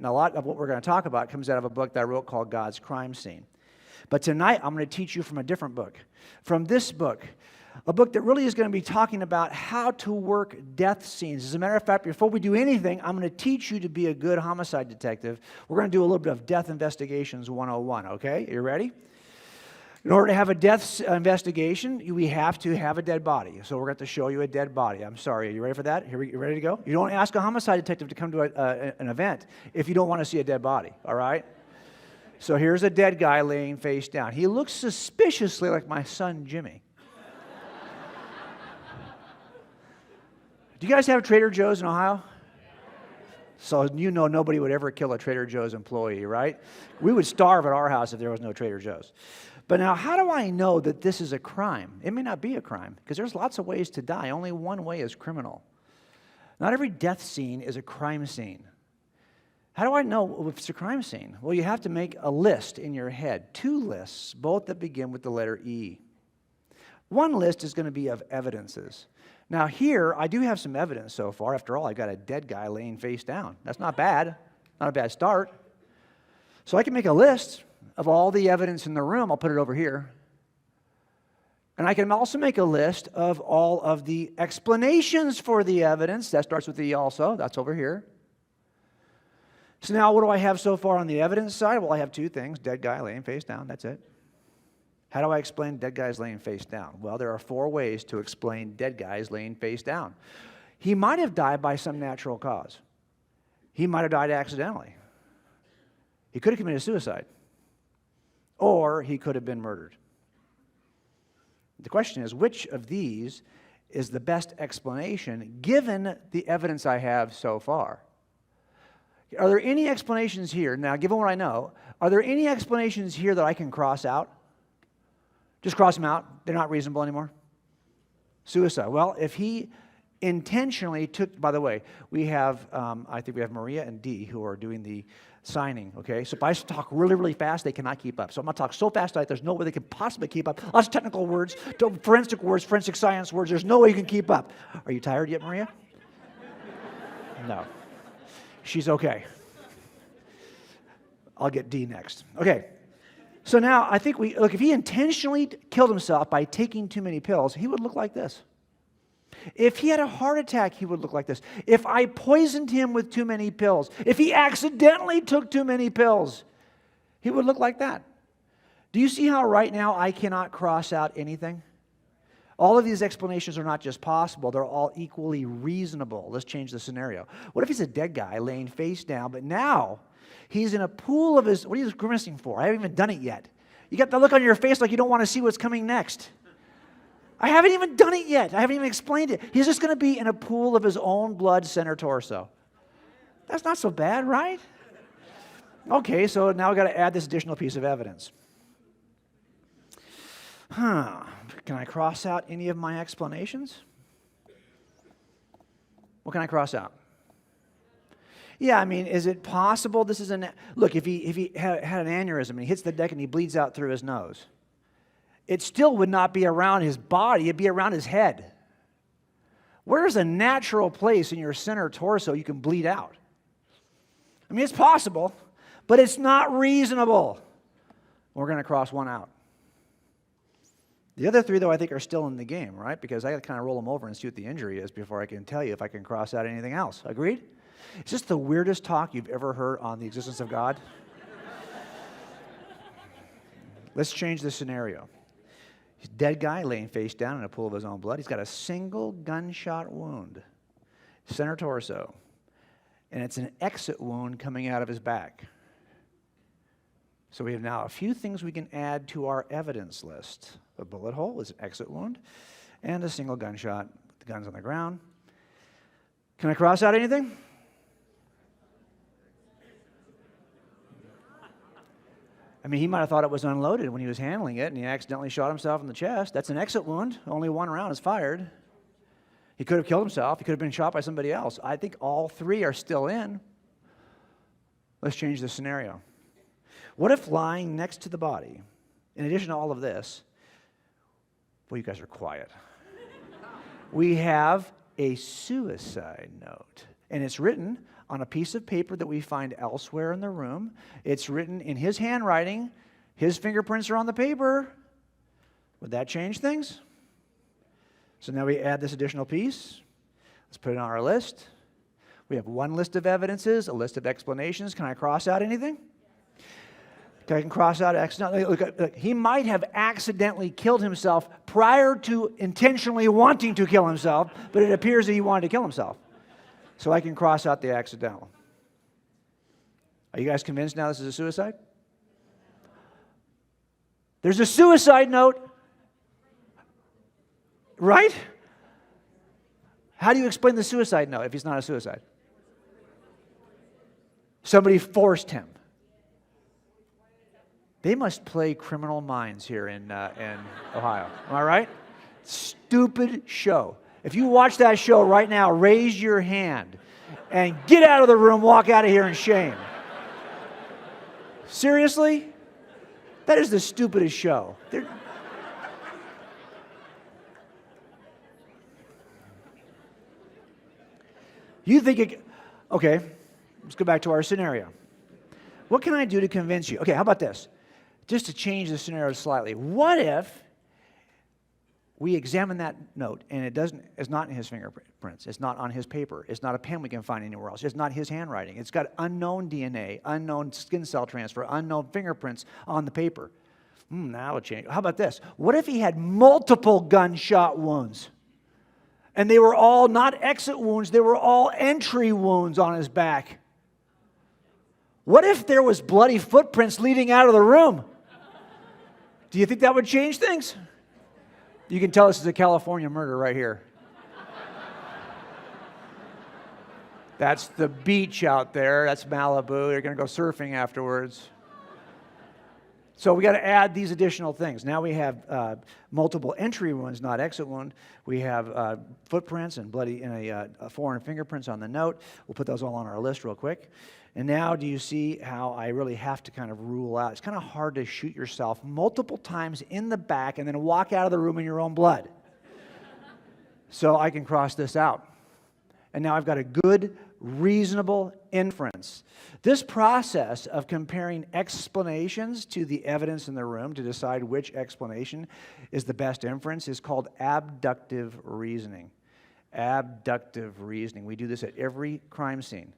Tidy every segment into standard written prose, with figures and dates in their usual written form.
And a lot of what we're going to talk about comes out of a book that I wrote called God's Crime Scene. But tonight, I'm going to teach you from a different book. From this book, a book that really is going to be talking about how to work death scenes. As a matter of fact, before we do anything, I'm going to teach you to be a good homicide detective. We're going to do a little bit of Death Investigations 101, okay? You ready? In order to have a death investigation, we have to have a dead body. So we're going to show you a dead body. I'm sorry. Are you ready for that? You ready to go? You don't ask a homicide detective to come to an event if you don't want to see a dead body, all right? So here's a dead guy laying face down. He looks suspiciously like my son, Jimmy. Do you guys have Trader Joe's in Ohio? So you know nobody would ever kill a Trader Joe's employee, right? We would starve at our house if there was no Trader Joe's. But now, how do I know that this is a crime? It may not be a crime, because there's lots of ways to die. Only one way is criminal. Not every death scene is a crime scene. How do I know if it's a crime scene? Well, you have to make a list in your head. 2 lists, both that begin with the letter E. One list is going to be of evidences. Now here, I do have some evidence so far. After all, I got a dead guy laying face down. That's not bad. Not a bad start. So I can make a list of all the evidence in the room. I'll put it over here. And I can also make a list of all of the explanations for the evidence. That starts with E also. That's over here. So now what do I have so far on the evidence side? Well, I have 2 things. Dead guy laying face down. That's it. How do I explain dead guys laying face down? Well, there are 4 ways to explain dead guys laying face down. He might have died by some natural cause. He might have died accidentally. He could have committed suicide. Or he could have been murdered. The question is, which of these is the best explanation given the evidence I have so far? Are there any explanations here? Now, given what I know, are there any explanations here that I can cross out? Just cross them out. They're not reasonable anymore. Suicide. Well, if he intentionally took, by the way, we have, I think we have Maria and Dee who are doing the signing, okay? So if I talk really, really fast, they cannot keep up. So I'm going to talk so fast tonight, there's no way they can possibly keep up. Lots of technical words, forensic science words. There's no way you can keep up. Are you tired yet, Maria? No. She's okay. I'll get Dee next. Okay. So now I think look, if he intentionally killed himself by taking too many pills, he would look like this. If he had a heart attack, he would look like this. If I poisoned him with too many pills, if he accidentally took too many pills, he would look like that. Do you see how right now I cannot cross out anything? All of these explanations are not just possible, they're all equally reasonable. Let's change the scenario. What if he's a dead guy laying face down, but now he's in a pool of his, what are you grimacing for? I haven't even done it yet. You got the look on your face like you don't want to see what's coming next. I haven't even done it yet. I haven't even explained it. He's just going to be in a pool of his own blood, center torso. That's not so bad, right? Okay, so now I've got to add this additional piece of evidence. Can I cross out any of my explanations? What can I cross out? Yeah, I mean, is it possible this is look, if he had an aneurysm and he hits the deck and he bleeds out through his nose, it still would not be around his body, it'd be around his head. Where's a natural place in your center torso you can bleed out? I mean, it's possible, but it's not reasonable. We're going to cross one out. The other 3, though, I think are still in the game, right? Because I got to kind of roll them over and see what the injury is before I can tell you if I can cross out anything else. Agreed? Is this the weirdest talk you've ever heard on the existence of God? Let's change the scenario. He's a dead guy laying face down in a pool of his own blood. He's got a single gunshot wound, center torso, and it's an exit wound coming out of his back. So we have now a few things we can add to our evidence list. A bullet hole is an exit wound, and a single gunshot. The gun's on the ground. Can I cross out anything? I mean, he might have thought it was unloaded when he was handling it, and he accidentally shot himself in the chest. That's an exit wound. Only 1 round is fired. He could have killed himself. He could have been shot by somebody else. I think all 3 are still in. Let's change the scenario. What if lying next to the body, in addition to all of this, well, you guys are quiet. We have a suicide note, and it's written on a piece of paper that we find elsewhere in the room. It's written in his handwriting. His fingerprints are on the paper. Would that change things? So now we add this additional piece. Let's put it on our list. We have one list of evidences, a list of explanations. Can I cross out anything? I can cross out accidentally. Look, he might have accidentally killed himself prior to intentionally wanting to kill himself, but it appears that he wanted to kill himself. So I can cross out the accidental. Are you guys convinced now this is a suicide? There's a suicide note, right? How do you explain the suicide note if he's not a suicide? Somebody forced him. They must play Criminal Minds here in Ohio. Am I right? Stupid show. If you watch that show right now, raise your hand and get out of the room, walk out of here in shame. Seriously? That is the stupidest show. You think it... Okay, let's go back to our scenario. What can I do to convince you? Okay, how about this? Just to change the scenario slightly. What if we examine that note and it's not in his fingerprints, it's not on his paper, it's not a pen we can find anywhere else, it's not his handwriting, it's got unknown DNA, unknown skin cell transfer, unknown fingerprints on the paper. Now it'll change. How about this? What if he had multiple gunshot wounds? And they were all not exit wounds, they were all entry wounds on his back. What if there was bloody footprints leading out of the room? Do you think that would change things? You can tell this is a California murder right here. That's the beach out there. That's Malibu. They're going to go surfing afterwards. So we got to add these additional things. Now we have multiple entry wounds, not exit wound. We have footprints and bloody foreign fingerprints on the note. We'll put those all on our list real quick. And now do you see how I really have to kind of rule out? It's kind of hard to shoot yourself multiple times in the back and then walk out of the room in your own blood. So I can cross this out. And now I've got a good, reasonable inference. This process of comparing explanations to the evidence in the room to decide which explanation is the best inference is called abductive reasoning. Abductive reasoning. We do this at every crime scene,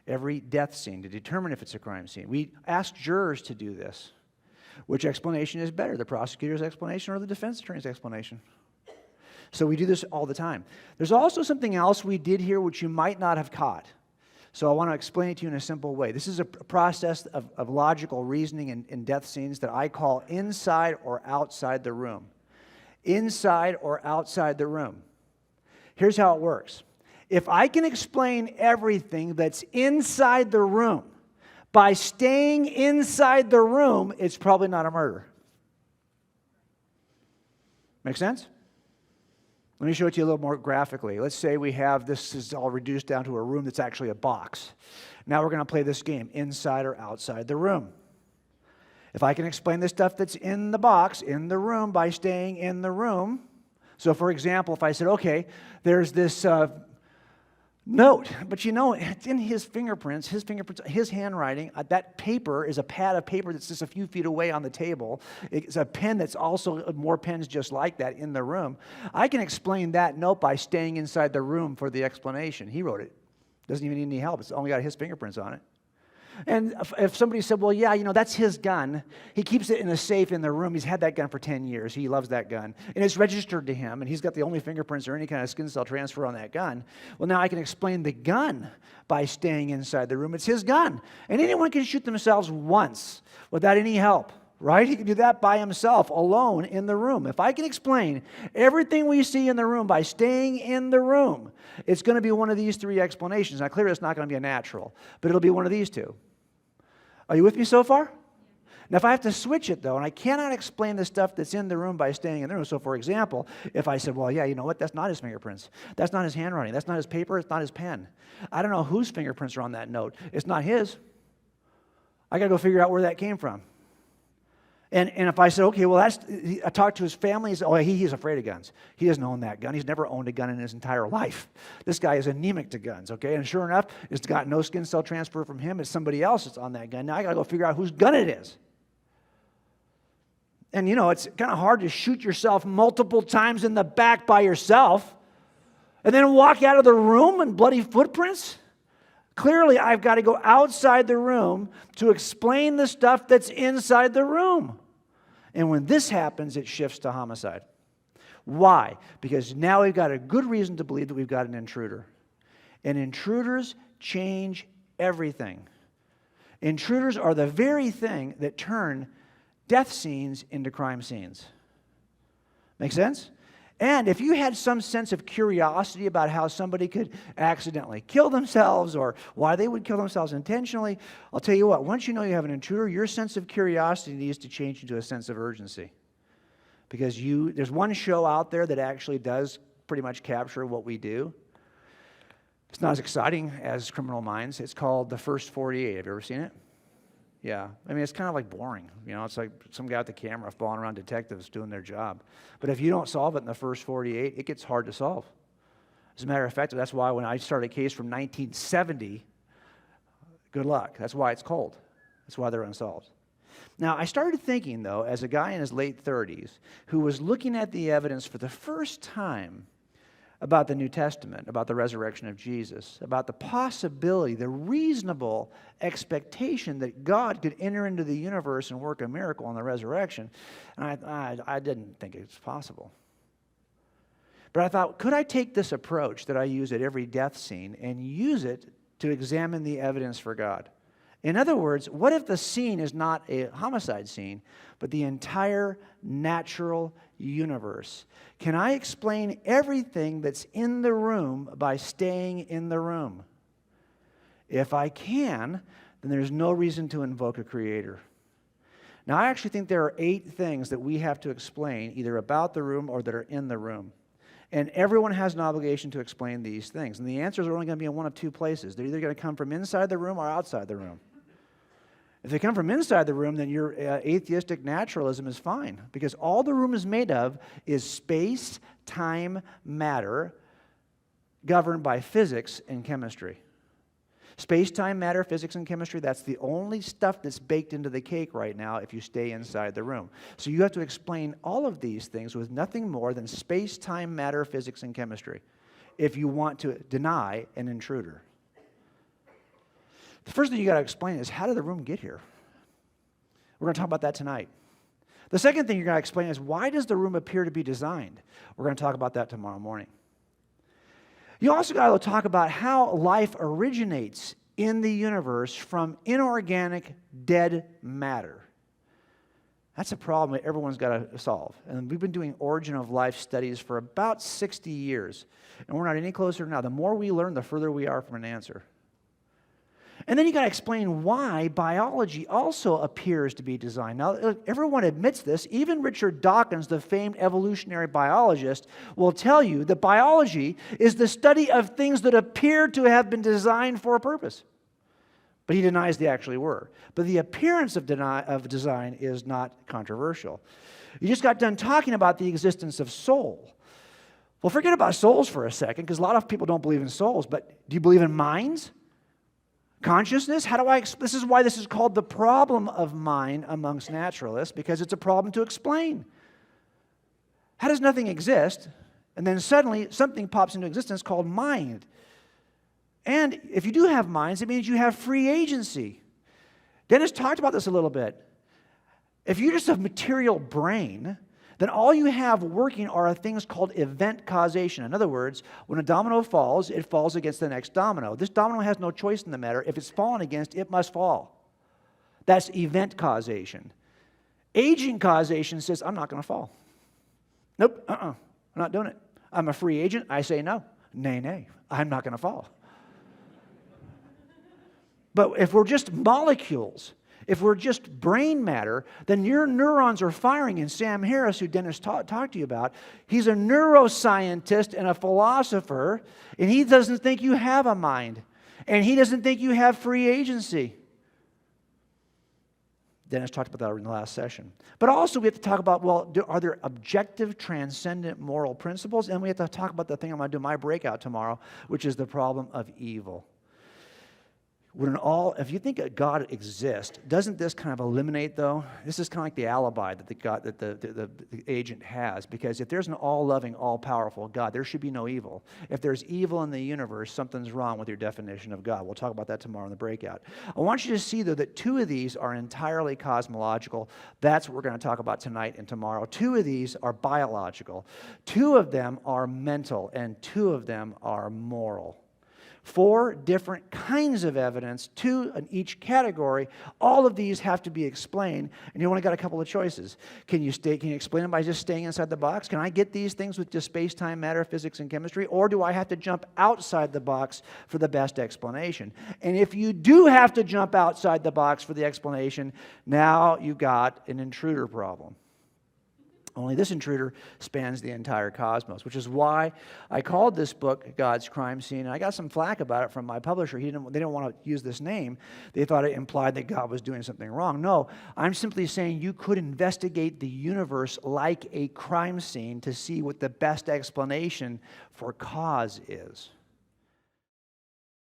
every death scene to determine if it's a crime scene. We ask jurors to do this. Which explanation is better, the prosecutor's explanation or the defense attorney's explanation? So we do this all the time. There's also something else we did here which you might not have caught. So I want to explain it to you in a simple way. This is a process of logical reasoning in death scenes that I call inside or outside the room. Inside or outside the room. Here's how it works. If I can explain everything that's inside the room by staying inside the room, it's probably not a murder. Make sense? Let me show it to you a little more graphically. Let's say we have this is all reduced down to a room that's actually a box. Now we're going to play this game, inside or outside the room. If I can explain the stuff that's in the box, in the room, by staying in the room. So for example, if I said, okay, there's this note, but you know, it's in his fingerprints, his handwriting. That paper is a pad of paper that's just a few feet away on the table. It's a pen that's also more pens just like that in the room. I can explain that note by staying inside the room for the explanation. He wrote it. Doesn't even need any help. It's only got his fingerprints on it. And if somebody said, well, yeah, you know, that's his gun. He keeps it in a safe in the room. He's had that gun for 10 years. He loves that gun. And it's registered to him, and he's got the only fingerprints or any kind of skin cell transfer on that gun. Well, now I can explain the gun by staying inside the room. It's his gun. And anyone can shoot themselves once without any help, right? He can do that by himself, alone in the room. If I can explain everything we see in the room by staying in the room, it's going to be one of these three explanations. Now, clearly, it's not going to be a natural, but it'll be one of these two. Are you with me so far? Now, if I have to switch it, though, and I cannot explain the stuff that's in the room by staying in the room. So, for example, if I said, well, yeah, you know what? That's not his fingerprints. That's not his handwriting. That's not his paper. It's not his pen. I don't know whose fingerprints are on that note. It's not his. I got to go figure out where that came from. And if I said, okay, well, I talked to his family, he's afraid of guns. He doesn't own that gun. He's never owned a gun in his entire life. This guy is anemic to guns, okay? And sure enough, it's got no skin cell transfer from him. It's somebody else that's on that gun. Now I got to go figure out whose gun it is. And, it's kind of hard to shoot yourself multiple times in the back by yourself and then walk out of the room in bloody footprints. Clearly, I've got to go outside the room to explain the stuff that's inside the room. And when this happens, it shifts to homicide. Why? Because now we've got a good reason to believe that we've got an intruder. And intruders change everything. Intruders are the very thing that turn death scenes into crime scenes. Make sense? And if you had some sense of curiosity about how somebody could accidentally kill themselves or why they would kill themselves intentionally, I'll tell you what, once you know you have an intruder, your sense of curiosity needs to change into a sense of urgency. Because there's one show out there that actually does pretty much capture what we do. It's not as exciting as Criminal Minds. It's called The First 48. Have you ever seen it? Yeah, it's kind of like boring. It's like some guy with the camera following around detectives doing their job. But if you don't solve it in the first 48, it gets hard to solve. As a matter of fact, that's why when I started a case from 1970, good luck. That's why it's cold. That's why they're unsolved. Now, I started thinking, though, as a guy in his late 30s who was looking at the evidence for the first time about the New Testament, about the resurrection of Jesus, about the possibility, the reasonable expectation that God could enter into the universe and work a miracle on the resurrection. And I didn't think it was possible. But I thought, could I take this approach that I use at every death scene and use it to examine the evidence for God? In other words, what if the scene is not a homicide scene, but the entire natural universe? Can I explain everything that's in the room by staying in the room? If I can, then there's no reason to invoke a creator. Now, I actually think there are 8 things that we have to explain, either about the room or that are in the room. And everyone has an obligation to explain these things. And the answers are only going to be in one of 2 places. They're either going to come from inside the room or outside the room. If they come from inside the room, then your atheistic naturalism is fine, because all the room is made of is space, time, matter, governed by physics and chemistry. Space, time, matter, physics, and chemistry, that's the only stuff that's baked into the cake right now if you stay inside the room. So you have to explain all of these things with nothing more than space, time, matter, physics, and chemistry if you want to deny an intruder. The first thing you got to explain is, how did the room get here? We're going to talk about that tonight. The second thing you're going to explain is, why does the room appear to be designed? We're going to talk about that tomorrow morning. You also got to talk about how life originates in the universe from inorganic, dead matter. That's a problem that everyone's got to solve. And we've been doing origin of life studies for about 60 years. And we're not any closer now. The more we learn, the further we are from an answer. And then you got to explain why biology also appears to be designed. Now, everyone admits this. Even Richard Dawkins, the famed evolutionary biologist, will tell you that biology is the study of things that appear to have been designed for a purpose. But he denies they actually were. But the appearance of design is not controversial. You just got done talking about the existence of soul. Well, forget about souls for a second, because a lot of people don't believe in souls. But do you believe in minds? Consciousness? This is why this is called the problem of mind amongst naturalists, because it's a problem to explain. How does nothing exist, and then suddenly something pops into existence called mind? And if you do have minds, it means you have free agency. Dennis talked about this a little bit. If you're just a material brain, then all you have working are things called event causation. In other words, when a domino falls, it falls against the next domino. This domino has no choice in the matter. If it's fallen against, it must fall. That's event causation. Agent causation says, I'm not going to fall. Nope, I'm not doing it. I'm a free agent. I say no. Nay, I'm not going to fall. But if we're just molecules, if we're just brain matter, then your neurons are firing. And Sam Harris, who Dennis talked to you about, he's a neuroscientist and a philosopher, and he doesn't think you have a mind. And he doesn't think you have free agency. Dennis talked about that in the last session. But also we have to talk about, well, are there objective, transcendent moral principles? And we have to talk about the thing I'm going to do in my breakout tomorrow, which is the problem of evil. If you think that God exists, doesn't this kind of eliminate, though? This is kind of like the alibi that the agent has, because if there's an all-loving, all-powerful God, there should be no evil. If there's evil in the universe, something's wrong with your definition of God. We'll talk about that tomorrow in the breakout. I want you to see, though, that 2 of these are entirely cosmological. That's what we're going to talk about tonight and tomorrow. 2 of these are biological. 2 of them are mental, and 2 of them are moral. 4 different kinds of evidence, 2 in each category. All of these have to be explained, and you only got a couple of choices. Can you explain them by just staying inside the box? Can I get these things with just space-time, matter, physics, and chemistry? Or do I have to jump outside the box for the best explanation? And if you do have to jump outside the box for the explanation, now you've got an intruder problem. Only this intruder spans the entire cosmos, which is why I called this book God's Crime Scene. And I got some flack about it from my publisher. They didn't want to use this name. They thought it implied that God was doing something wrong. No, I'm simply saying you could investigate the universe like a crime scene to see what the best explanation for cause is.